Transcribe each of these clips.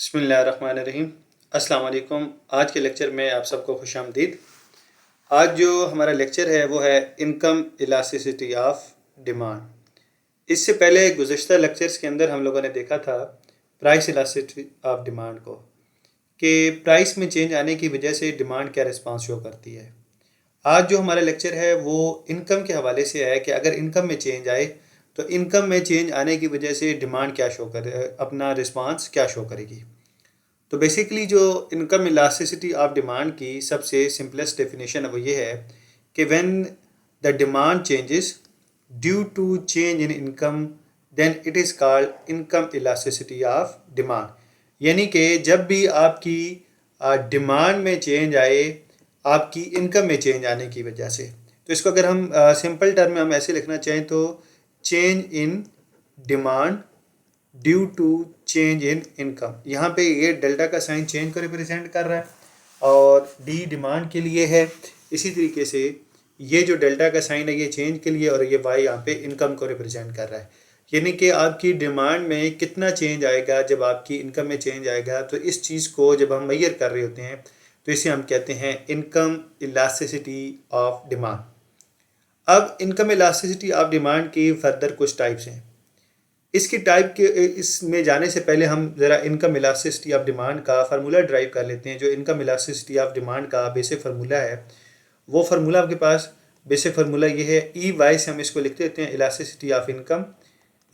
बिस्मिल्लाहिर्रहमानिर्रहीम। अस्सलाम वालेकुम। आज के लेक्चर में आप सबको खुशामदीद। आज जो हमारा लेक्चर है वो है इनकम इलास्टिसिटी ऑफ डिमांड। इससे पहले गुज़श्ता लेक्चर्स के अंदर हम लोगों ने देखा था प्राइस इलास्टिसिटी ऑफ डिमांड को, कि प्राइस में चेंज आने की वजह से डिमांड क्या रिस्पांस शो करती है। आज जो हमारा लेक्चर है वो इनकम के हवाले से है कि अगर इनकम में चेंज आए तो इनकम में चेंज आने की वजह से डिमांड क्या शो करे, अपना रिस्पांस क्या शो करेगी। तो बेसिकली जो इनकम इलास्टिसिटी ऑफ डिमांड की सबसे सिंपलेस्ट डेफिनेशन है वो ये है कि when the demand changes due to change in income then it is called income elasticity of demand. यानी कि जब भी आपकी डिमांड में चेंज आए आपकी इनकम में चेंज आने की वजह से, तो इसको अगर हम सिंपल टर्म में हम ऐसे लिखना चाहें तो change in demand due to change in income. यहाँ पे ये डेल्टा का साइन चेंज को रिप्रेजेंट कर रहा है और डी डिमांड के लिए है। इसी तरीके से ये जो डेल्टा का साइन है ये चेंज के लिए और ये वाई यहाँ पे इनकम को रिप्रेजेंट कर रहा है। यानी कि आपकी डिमांड में कितना चेंज आएगा जब आपकी इनकम में चेंज आएगा, तो इस चीज़ को जब हम मेजर कर रहे होते हैं तो इसे हम कहते हैं इनकम इलास्टिसिटी ऑफ डिमांड। अब इनकम इलास्टिसिटी ऑफ डिमांड की फर्दर कुछ टाइप्स हैं। इसकी टाइप के इसमें जाने से पहले हम ज़रा इनकम इलास्टिसिटी ऑफ डिमांड का फार्मूला ड्राइव कर लेते हैं। जो इनकम इलास्टिसिटी ऑफ डिमांड का बेसिक फार्मूला है वो फार्मूला आपके पास बेसिक फार्मूला ये है, ई वाई से हम इसको लिख देते हैं elasticity of income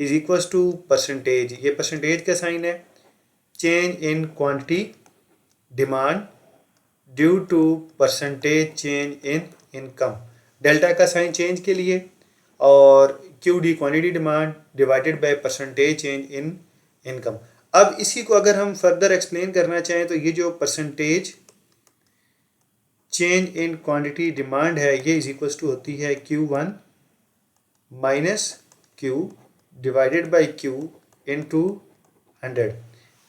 is equals to percentage. ये परसेंटेज का साइन है change in quantity demand due to percentage change in income. Delta का साइन चेंज के लिए और q d quantity demand divided by percentage change in income. अब इसी को अगर हम फर्दर एक्सप्लेन करना चाहें तो ये जो percentage change in quantity demand है ये इज इक्वल्स टू होती है Q1 minus Q divided by Q into 100।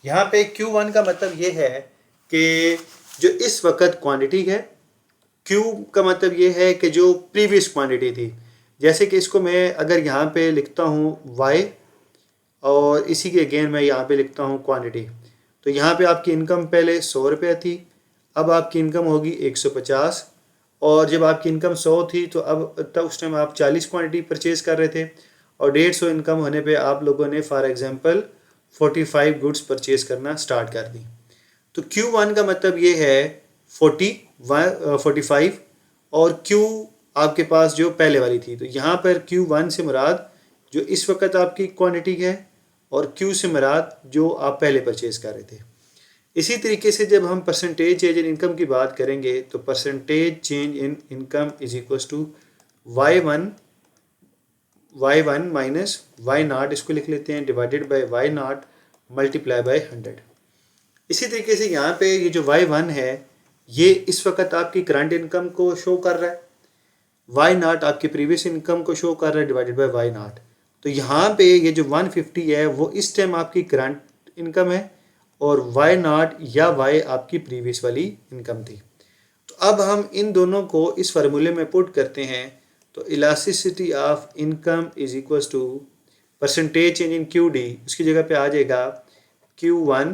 यहाँ पे Q1 का मतलब ये है कि जो इस वक्त क्वांटिटी है, Q का मतलब ये है कि जो प्रीवियस क्वांटिटी थी। जैसे कि इसको मैं अगर यहाँ पे लिखता हूँ y और इसी के अगेन मैं यहाँ पे लिखता हूँ क्वांटिटी, तो यहाँ पे आपकी इनकम पहले 100 रुपये थी, अब आपकी इनकम होगी 150। और जब आपकी इनकम 100 थी तो अब तब उस टाइम आप 40 क्वांटिटी परचेज़ कर रहे थे और 150 इनकम होने पे आप लोगों ने फॉर एग्जांपल 45 गुड्स परचेज़ करना स्टार्ट कर दी। तो Q1 का मतलब ये है 45 और Q आपके पास जो पहले वाली थी, तो यहाँ पर Q1 से मुराद जो इस वक्त आपकी क्वांटिटी है और Q से मुराद जो आप पहले परचेज़ कर रहे थे। इसी तरीके से जब हम परसेंटेज चेंज इन इनकम की बात करेंगे तो percentage change in income is equals to y1 minus y0, इसको लिख लेते हैं, divided by y0 multiply by 100। इसी तरीके से यहाँ पे ये जो y1 है ये इस वक्त आपकी करंट इनकम को शो कर रहा है, y0 आपकी प्रीवियस इनकम को शो कर रहा है डिवाइडेड बाय y0। तो यहाँ पे ये जो 150 है वो इस टाइम आपकी करंट इनकम है और y0 या y आपकी प्रीवियस वाली इनकम थी। तो अब हम इन दोनों को इस फार्मूले में पुट करते हैं तो elasticity of income is equals to percentage change in q d, उसकी जगह पे आ जाएगा Q1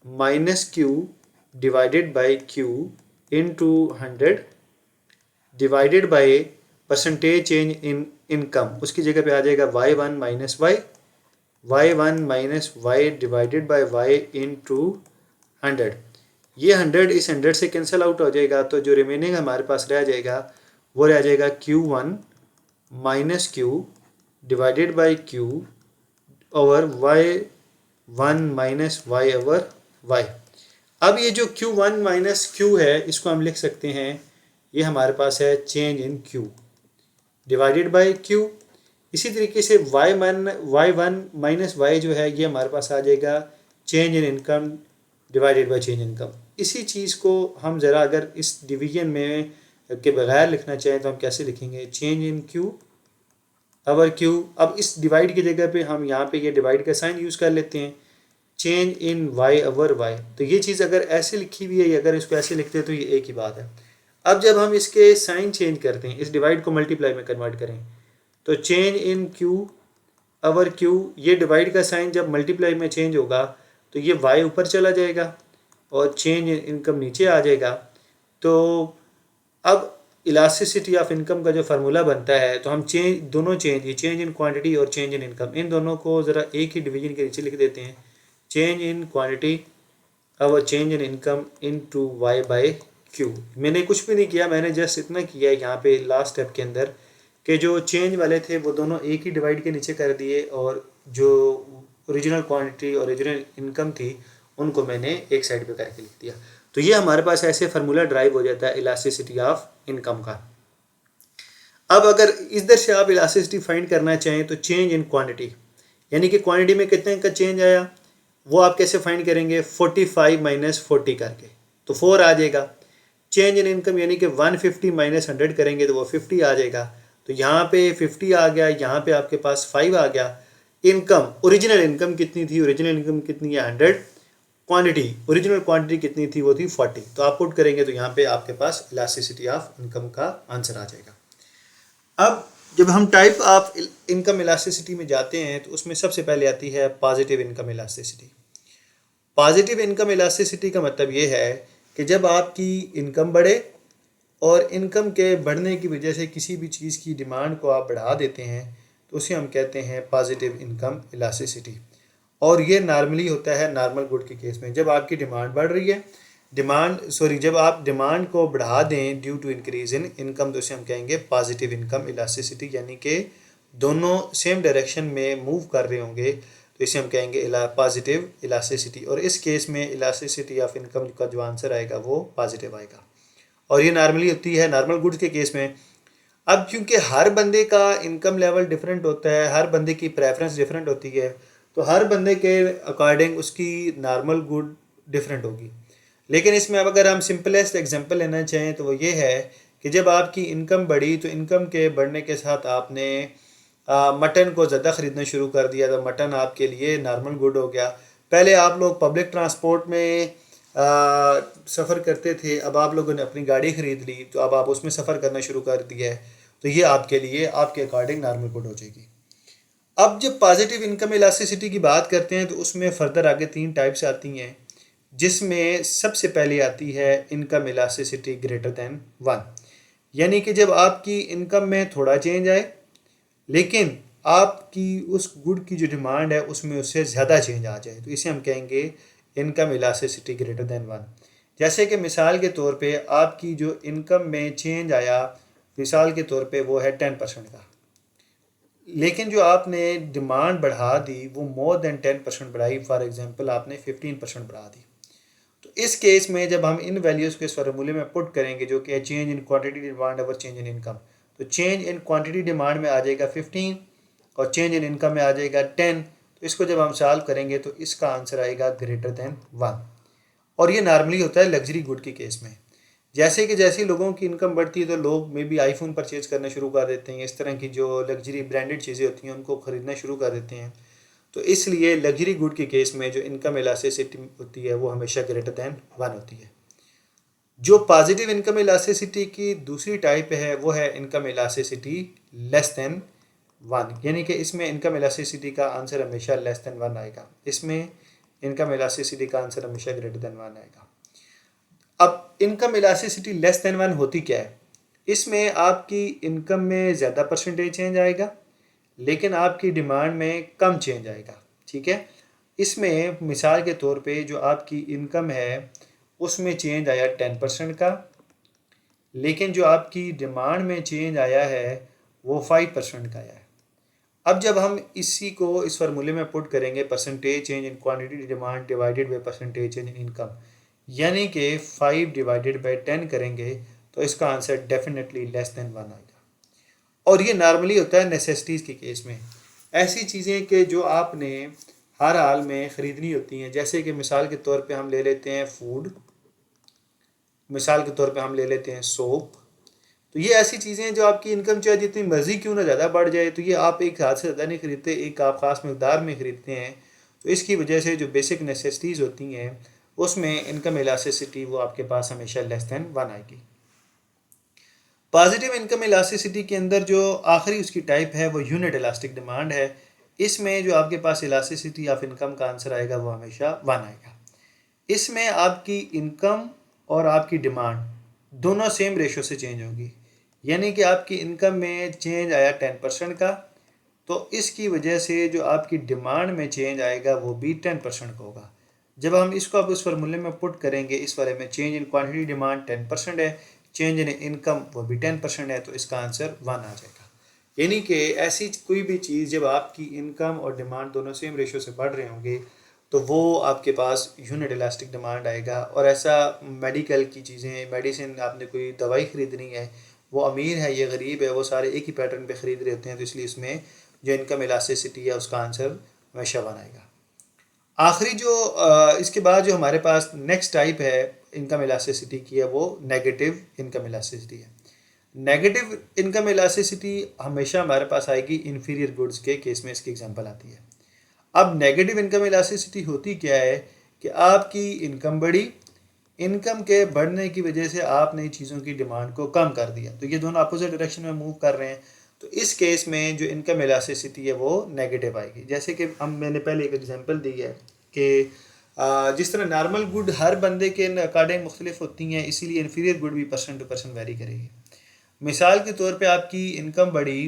minus Q divided by Q into 100 divided by percentage change in income, उसकी जगह पे आ जाएगा y1 minus y divided by y into 100। ये 100 इस 100 से कैंसिल आउट हो जाएगा, तो जो रिमेनिंग हमारे पास रह जाएगा वो रह जाएगा Q1 minus Q divided by Q over y1 minus y over y। अब ये जो Q1 माइनस Q है इसको हम लिख सकते हैं, ये हमारे पास है change in Q divided by Q। इसी तरीके से y1 माइनस y जो है ये हमारे पास आ जाएगा change in income divided by change income. इसी चीज़ को हम ज़रा अगर इस डिवीजन में के बगैर लिखना चाहें तो हम कैसे लिखेंगे, change in Q over Q। अब इस डिवाइड की जगह पे हम यहाँ पे ये डिवाइड का साइन यूज़ कर लेते हैं, चेंज इन y ओवर y। तो ये चीज़ अगर ऐसे लिखी हुई है, अगर इसको ऐसे लिखते हैं तो ये एक ही बात है। अब जब हम इसके साइन चेंज करते हैं, इस डिवाइड को मल्टीप्लाई में कन्वर्ट करें, तो चेंज इन Q ओवर Q, ये डिवाइड का साइन जब मल्टीप्लाई में चेंज होगा तो ये y ऊपर चला जाएगा और चेंज इन इनकम नीचे आ जाएगा। तो अब इलास्टिसिटी ऑफ इनकम का जो फार्मूला बनता है, तो हम चेंज ये चेंज इन क्वांटिटी और चेंज इन इनकम, इन दोनों को ज़रा एक ही डिवीजन के नीचे लिख देते हैं। चेंज इन क्वांटिटी और change in income into y by q. मैंने कुछ भी नहीं किया, मैंने जस्ट इतना किया यहाँ पे लास्ट स्टेप के अंदर कि जो चेंज वाले थे वो दोनों एक ही डिवाइड के नीचे कर दिए और जो ओरिजिनल क्वांटिटी और ओरिजिनल इनकम थी उनको मैंने एक साइड पे करके लिख दिया। तो ये हमारे पास ऐसे फार्मूला ड्राइव हो जाता है इलास्टिसिटी ऑफ इनकम का। अब अगर इधर से आप इलास्टिसिटी फाइंड करना चाहें तो चेंज इन क्वांटिटी, यानी कि क्वांटिटी में कितने का चेंज आया वो आप कैसे फाइंड करेंगे, 45 माइनस 40 करके, तो 4 आ जाएगा। चेंज इन इनकम यानी कि 150 माइनस 100 करेंगे तो वो 50 आ जाएगा। तो यहाँ पे 50 आ गया, यहाँ पे आपके पास 5 आ गया। इनकम, ओरिजिनल इनकम कितनी थी, ओरिजिनल इनकम कितनी है 100, क्वांटिटी ओरिजिनल क्वांटिटी कितनी थी वो थी 40। तो आप पुट करेंगे तो यहाँ पे आपके पास इलास्टिसिटी ऑफ इनकम का आंसर आ जाएगा। अब जब हम टाइप ऑफ इनकम इलास्टिसिटी में जाते हैं तो उसमें सबसे पहले आती है positive income elasticity. Positive income elasticity का मतलब ये है कि जब आपकी इनकम बढ़े और इनकम के बढ़ने की वजह से किसी भी चीज़ की डिमांड को आप बढ़ा देते हैं तो उसे हम कहते हैं पॉजिटिव इनकम इलास्टिसिटी। और ये नॉर्मली होता है नॉर्मल गुड के केस में, जब आपकी डिमांड बढ़ रही है, जब आप डिमांड को बढ़ा दें due to increase in income तो इसे हम कहेंगे पॉजिटिव इनकम इलास्टिसिटी, यानी कि दोनों सेम डायरेक्शन में मूव कर रहे होंगे तो इसे हम कहेंगे पॉजिटिव इलास्टिसिटी। और इस केस में इलास्टिसिटी ऑफ इनकम का जो आंसर आएगा वो पॉजिटिव आएगा। और ये नॉर्मली होती है नॉर्मल गुड्स के केस में। अब क्योंकि हर बंदे का इनकम लेवल डिफरेंट होता है, हर बंदे की प्रेफरेंस डिफरेंट होती है, तो हर बंदे के अकॉर्डिंग उसकी नॉर्मल गुड डिफरेंट होगी। लेकिन इसमें अब अगर हम सिंपलेस्ट एग्जांपल लेना चाहें तो वो ये है कि जब आपकी इनकम बढ़ी तो इनकम के बढ़ने के साथ आपने मटन को ज़्यादा ख़रीदना शुरू कर दिया, तो मटन आपके लिए नॉर्मल गुड हो गया। पहले आप लोग पब्लिक ट्रांसपोर्ट में सफ़र करते थे, अब आप लोगों ने अपनी गाड़ी ख़रीद ली तो अब आप उसमें सफ़र करना शुरू कर दिया है, तो ये आपके लिए आपके अकॉर्डिंग नॉर्मल गुड हो जाएगी। अब जब पॉजिटिव इनकम इलास्टिसिटी की बात करते हैं तो उसमें फर्दर आगे 3 टाइप्स आती हैं, जिसमें सबसे पहले आती है इनकम इलास्टिसिटी ग्रेटर दैन 1, यानी कि जब आपकी इनकम में थोड़ा चेंज आए लेकिन आपकी उस गुड की जो डिमांड है उसमें उससे ज़्यादा चेंज आ जाए, तो इसे हम कहेंगे इनकम इलास्टिसिटी ग्रेटर दैन 1। जैसे कि मिसाल के तौर पे आपकी जो इनकम में चेंज आया, मिसाल के तौर पे वो है 10% का, लेकिन जो आपने डिमांड बढ़ा दी वो मोर देन 10% बढ़ाई, फॉर एग्जांपल आपने 15% बढ़ा दी। तो इस केस में जब हम इन वैल्यूज़ को इस फार्मूले में पुट करेंगे जो कि है change in quantity demand over change in income, तो चेंज इन क्वांटिटी डिमांड में आ जाएगा 15 और चेंज इन इनकम में आ जाएगा 10। तो इसको जब हम सॉल्व करेंगे तो इसका आंसर आएगा ग्रेटर दैन 1। और ये नॉर्मली होता है लग्जरी गुड के केस में। जैसे कि जैसे लोगों की इनकम बढ़ती है तो लोग मे बी आईफोन परचेज़ करना शुरू कर देते हैं, इस तरह की जो लग्जरी ब्रांडेड चीज़ें होती हैं उनको ख़रीदना शुरू कर देते हैं। तो इसलिए लग्जरी गुड के केस में जो इनकम इलास्टिसिटी होती है वो हमेशा ग्रेटर दैन 1 होती है। जो पॉजिटिव इनकम इलास्टिसिटी की दूसरी टाइप है वो है इनकम इलास्टिसिटी लेस दैन 1, यानी कि इसमें इनकम इलास्टिसिटी का आंसर हमेशा लेस दैन 1 आएगा, इसमें इनकम इलास्टिसिटी का आंसर हमेशा ग्रेटर दैन 1 आएगा। अब इनकम इलास्टिसिटी लेस दैन 1 होती क्या है, इसमें आपकी इनकम में ज़्यादा परसेंटेज चेंज आएगा लेकिन आपकी डिमांड में कम चेंज आएगा, ठीक है। इसमें मिसाल के तौर पे जो आपकी इनकम है उसमें चेंज आया 10% का, लेकिन जो आपकी डिमांड में चेंज आया है वो 5% का आया है। अब जब हम इसी को इस फार्मूले में पुट करेंगे percentage change in quantity demand divided by percentage change in income, यानी कि 5 डिवाइडेड बाय 10 करेंगे तो इसका आंसर डेफिनेटली लेस दैन 1 आएगा। और ये नॉर्मली होता है नेसेसिटीज़ के केस में, ऐसी चीज़ें कि जो आपने हर हाल में ख़रीदनी होती हैं, जैसे कि मिसाल के तौर पे हम ले लेते हैं फूड, मिसाल के तौर पे हम ले लेते हैं सोप। तो ये ऐसी चीज़ें जो आपकी इनकम चाहे जितनी मर्ज़ी क्यों ना ज़्यादा बढ़ जाए तो ये आप एक हाथ से ज़्यादा नहीं ख़रीदते, एक आप ख़ास मकदार में ख़रीदते हैं। तो इसकी वजह से जो बेसिक नेसेसिटीज़ होती हैं उसमें इनकम इलास्टिसिटी वो आपके पास हमेशा लेस दैन 1 आएगी। पॉजिटिव इनकम इलास्टिसिटी के अंदर जो आखिरी उसकी टाइप है वो यूनिट इलास्टिक डिमांड है। इसमें जो आपके पास इलास्टिसिटी ऑफ इनकम का आंसर आएगा वो हमेशा 1 आएगा। इसमें आपकी इनकम और आपकी डिमांड दोनों सेम रेशो से चेंज होगी, यानी कि आपकी इनकम में चेंज आया 10% का, तो इसकी वजह से जो आपकी डिमांड में चेंज आएगा वो भी 10% का होगा। जब हम इसको अब उस फार्मूले में पुट करेंगे, इस वाले में चेंज इन क्वांटिटी डिमांड 10% है, चेंज इन इनकम वो भी 10% है, तो इसका आंसर 1 आ जाएगा। यानी कि ऐसी कोई भी चीज़ जब आपकी इनकम और डिमांड दोनों सेम रेशो से बढ़ रहे होंगे तो वो आपके पास यूनिट इलास्टिक डिमांड आएगा। और ऐसा मेडिकल की चीज़ें, मेडिसिन, आपने कोई दवाई ख़रीदनी है, वो अमीर है या गरीब है, वो सारे एक ही पैटर्न पे ख़रीद रहे होते हैं, तो इसलिए इसमें जो इनकम इलास्टिसिटी है उसका आंसर हमेशा 1 आएगा। आखिरी जो इसके बाद जो हमारे पास नेक्स्ट टाइप है इनकम इलास्टिसिटी की है वो नेगेटिव इनकम इलास्टिसिटी है। नेगेटिव इनकम इलास्टिसिटी हमेशा हमारे पास आएगी इन्फीरियर गुड्स के केस में, इसकी एग्जांपल आती है। अब नेगेटिव इनकम इलास्टिसिटी होती क्या है कि आपकी इनकम बढ़ी, इनकम के बढ़ने की वजह से आपने चीज़ों की डिमांड को कम कर दिया, तो ये दोनों अपोजिट डायरेक्शन में मूव कर रहे हैं, तो इस केस में जो इनकम इलास्टिसिटी है वो नेगेटिव आएगी। जैसे कि मैंने पहले एक एग्जांपल दी है कि जिस तरह नॉर्मल गुड हर बंदे के अकॉर्डिंग मुख्तलिफ होती हैं, इसीलिए इन्फीरियर गुड भी पर्सन टू पर्सन वेरी करेगी। मिसाल के तौर पे आपकी इनकम बढ़ी,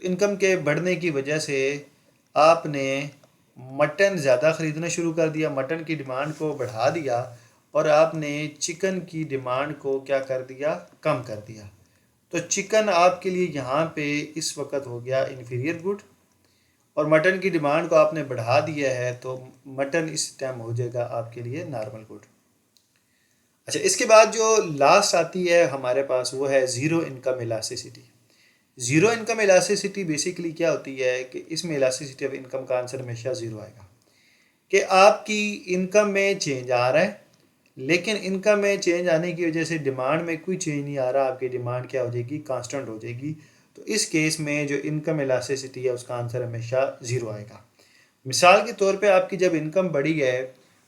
इनकम के बढ़ने की वजह से आपने मटन ज़्यादा ख़रीदना शुरू कर दिया, मटन की डिमांड को बढ़ा दिया, और आपने चिकन की डिमांड को क्या कर दिया, कम कर दिया। तो चिकन आपके लिए यहाँ पे इस वक्त हो गया इन्फीरियर गुड, और मटन की डिमांड को आपने बढ़ा दिया है, तो मटन इस टाइम हो जाएगा आपके लिए नॉर्मल गुड। अच्छा, इसके बाद जो लास्ट आती है हमारे पास वो है zero income elasticity. Zero income elasticity basically क्या होती है कि इसमें इलास्टिसिटी ऑफ इनकम का आंसर हमेशा ज़ीरो आएगा, कि आपकी इनकम में चेंज आ रहा है, लेकिन इनकम में चेंज आने की वजह से डिमांड में कोई चेंज नहीं आ रहा, आपकी डिमांड क्या हो जाएगी, कांस्टेंट हो जाएगी। तो इस केस में जो इनकम इलास्टिसिटी है उसका आंसर हमेशा ज़ीरो आएगा। मिसाल के तौर पे आपकी जब इनकम बढ़ी है,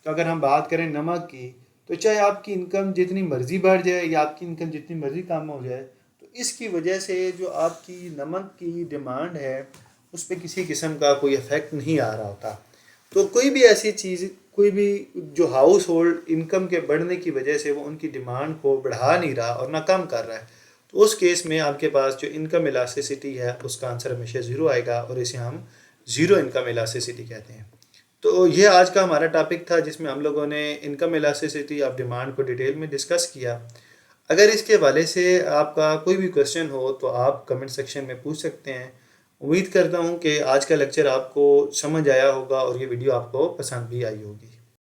तो अगर हम बात करें नमक की, तो चाहे आपकी इनकम जितनी मर्ज़ी बढ़ जाए या आपकी इनकम जितनी मर्ज़ी कम हो जाए, तो इसकी वजह से जो आपकी नमक की डिमांड है उस पर किसी किस्म का कोई इफ़ेक्ट नहीं आ रहा होता। तो कोई भी ऐसी चीज़, कोई भी जो हाउस होल्ड इनकम के बढ़ने की वजह से वो उनकी डिमांड को बढ़ा नहीं रहा और ना कम कर रहा है, तो उस केस में आपके पास जो इनकम इलास्टिसिटी है उसका आंसर हमेशा ज़ीरो आएगा, और इसे हम ज़ीरो इनकम इलास्टिसिटी कहते हैं। तो ये आज का हमारा टॉपिक था जिसमें हम लोगों ने इनकम इलास्टिसिटी ऑफ डिमांड को डिटेल में डिस्कस किया। अगर इसके हवाले से आपका कोई भी क्वेश्चन हो तो आप कमेंट सेक्शन में पूछ सकते हैं। उम्मीद करता हूँ कि आज का लेक्चर आपको समझ आया होगा और ये वीडियो आपको पसंद भी आई होगी।